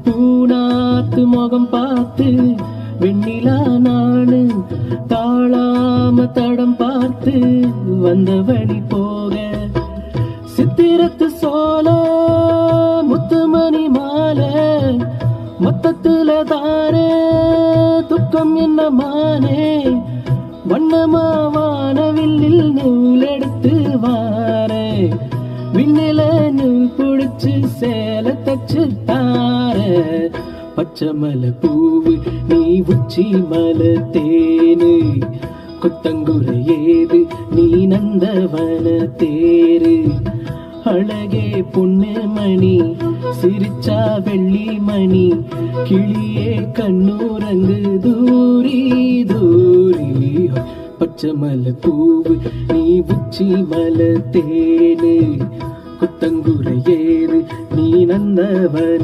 பூனாத்து முகம் பார்த்து வெண்ணிலா நானு தாழாம தடம் பார்த்து வந்த வழி போக சித்திரத்து சோல முத்துமணி மாலை மொத்தத்துல தாரே துக்கம் என்ன மானே வண்ணமா வானவில்லில் நூல் எடுத்து வாரே விண்ணில நூல் புடிச்சு சேல தச்சு தார பச்சை மலை பூவு நீ உச்சி மலை தேனு கொத்தங்குறை ஏது நீ நந்தவன தேரு அழகே பொண்ணு மணி சிரிச்சா வெள்ளி மணி கிளியே கண்ணூரங்கு தூரி தூரி பச்சை மலை பூவு நீ உச்சி மலை தேனு கொத்தங்குறை ஏறு நீ நந்தவன்